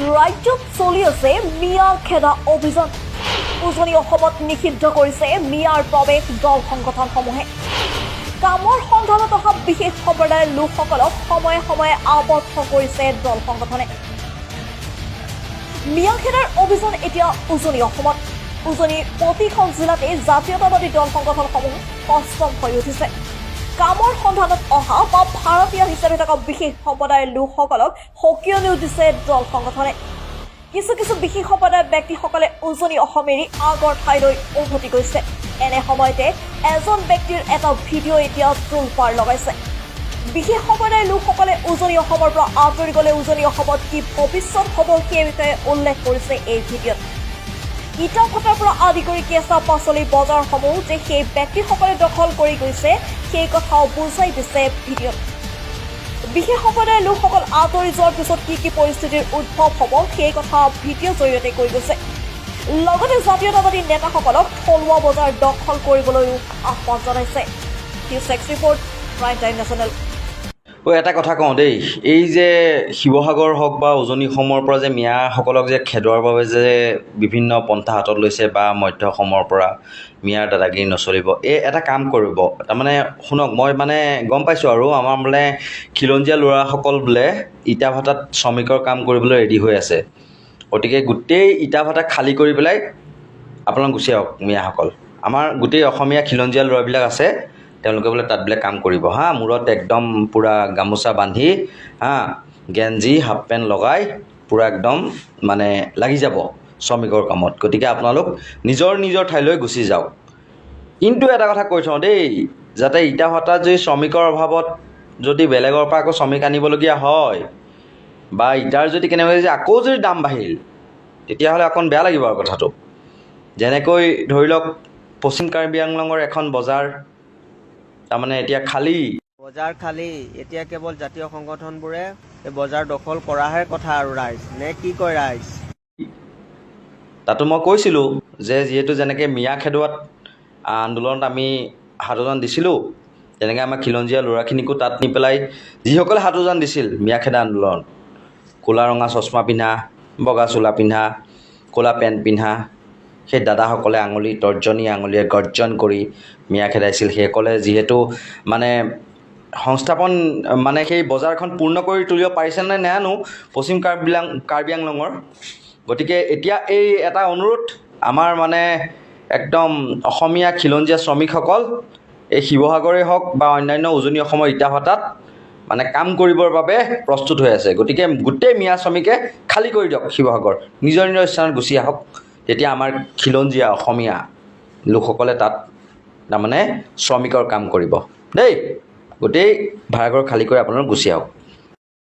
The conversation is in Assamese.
ৰাজ্যত চলি আছে মিয়া খেদা অভিযান। উজনি অসমত নিষিদ্ধ কৰিছে মিয়াৰ প্ৰৱেশ দল সংগঠনসমূহে। কামৰ সন্ধানত অহা বিশেষ সম্প্ৰদায়ৰ লোকসকলক সময়ে সময়ে আবদ্ধ কৰিছে দল সংগঠনে। মিয়া খেদাৰ অভিযান এতিয়া উজনি অসমত। উজনিৰ প্ৰতিখন জিলাতে জাতীয়তাবাদী দল সংগঠনসমূহ সষ্টম হৈ উঠিছে। কামৰ সন্ধানত অহা বা ভাৰতীয় হিচাপে থকা বিশেষ সম্প্ৰদায়ৰ লোকসকলক সকীয়নিও দিছে দল সংগঠনে। কিছু বিশেষ সম্প্ৰদায়ৰ ব্যক্তিসকলে উজনি অসম এৰি আগৰ ঠাইলৈ উভতি গৈছে। এনে সময়তে এজন ব্যক্তিৰ এটা ভিডিঅ' এতিয়া তোলপাৰ লগাইছে। বিশেষ সম্প্ৰদায়ৰ লোকসকলে উজনি অসমৰ পৰা আঁতৰি গ'লে উজনি অসমত কি ভৱিষ্যত হ'ব সেই বিষয়ে উল্লেখ কৰিছে এই ভিডিঅ'ত। ইটা ভাটাৰ পৰা আদি কৰি কেঁচা পাচলি বজাৰসমূহ যে সেই ব্যক্তিসকলে দখল কৰি গৈছে সেই কথাও বুজাই দিছে ভিডিঅ'ত। বিশেষ সম্প্ৰদায়ৰ লোকসকল আঁতৰি যোৱাৰ পিছত কি পৰিস্থিতিৰ উদ্ভৱ হ'ব সেই কথা ভিডিঅ'ৰ জৰিয়তে কৈ গৈছে। লগতে জাতীয়তাবাদী নেতাসকলক থলুৱা বজাৰ দখল কৰিবলৈও আহ্বান জনাইছে। Report prime time national. এটা কথা কওঁ দেই, এই যে শিৱসাগৰ হওক বা উজনি অসমৰ পৰা যে মিয়াসকলক যে খেদোৱাৰ বাবে যে বিভিন্ন পন্থা হাতত লৈছে বা মধ্য অসমৰ পৰা মিয়াৰ দাদাগিৰি নচলিব, এই এটা কাম কৰিব। তাৰমানে শুনক, মই মানে গম পাইছোঁ আৰু আমাৰ বোলে খিলঞ্জীয়া ল'ৰাসকল বোলে ইটা ভাটাত শ্ৰমিকৰ কাম কৰিবলৈ ৰেডি হৈ আছে। গতিকে গোটেই ইটা ভাটা খালী কৰি পেলাই আপোনালোক গুচি আহক মিয়াসকল। আমাৰ গোটেই অসমীয়া খিলঞ্জীয়া ল'ৰাবিলাক আছে, তেওঁলোকে বোলে তাত বোলে কাম কৰিব হা। মূৰত একদম পূৰা গামোচা বান্ধি হা, গেঞ্জি হাফ পেণ্ট লগাই পূৰা একদম মানে লাগি যাব শ্ৰমিকৰ কামত। গতিকে আপোনালোক নিজৰ ঠাইলৈ গুচি যাওক। কিন্তু এটা কথা কৈ থওঁ দেই, যাতে ইটা ভাটাত যদি শ্ৰমিকৰ অভাৱত যদি বেলেগৰ পৰা আকৌ শ্ৰমিক আনিবলগীয়া হয় বা ইটাৰ যদি কেনেবাকৈ যদি আকৌ যদি দাম বাঢ়িল, তেতিয়াহ'লে অকণ বেয়া লাগিব আৰু কথাটো। যেনেকৈ ধৰি লওক পশ্চিম কাৰ্বি আংলঙৰ এখন বজাৰ তাৰমানে এতিয়া বজাৰ খালী, এতিয়া কেৱল জাতীয় সংগঠনবোৰে এই বজাৰ দখল কৰাহে কথা আৰু ৰাইজ নে কি কয় ৰাইজ? তাতো মই কৈছিলোঁ যে যিহেতু যেনেকৈ মিয়া খেদোৱাত আন্দোলনত আমি হাত উজান দিছিলোঁ, তেনেকৈ আমাৰ খিলঞ্জীয়া ল'ৰাখিনিকো তাত নি পেলাই যিসকলে হাত উজান দিছিল মিয়া খেদা আন্দোলনত, ক'লা ৰঙা চশমা পিন্ধা, বগা চোলা পিন্ধা, ক'লা পেণ্ট পিন্ধা সেই দাদাসকলে তৰ্জনী আঙুলিয়ে গৰ্জন কৰি মিয়া খেদাইছিল। সেইসকলে যিহেতু মানে সংস্থাপন মানে সেই বজাৰখন পূৰ্ণ কৰি তুলিব পাৰিছে নে নাজানো পশ্চিম কাৰ্বি আংলঙৰ। গতিকে এতিয়া এই এটা অনুৰোধ আমাৰ মানে একদম অসমীয়া খিলঞ্জীয়া শ্ৰমিকসকল এই শিৱসাগৰেই হওক বা অন্যান্য উজনি অসমৰ ইটা ভাটাত মানে কাম কৰিবৰ বাবে প্ৰস্তুত হৈ আছে। গতিকে গোটেই মিয়া শ্ৰমিকে খালী কৰি দিয়ক শিৱসাগৰ, নিজৰ স্থানত গুচি আহক। তেতিয়া আমাৰ খিলঞ্জীয়া অসমীয়া লোকসকলে তাত তাৰমানে শ্ৰমিকৰ কাম কৰিব দেই। গোটেই ভাড়াঘৰ খালী কৰি আপোনালোক গুচি আহক।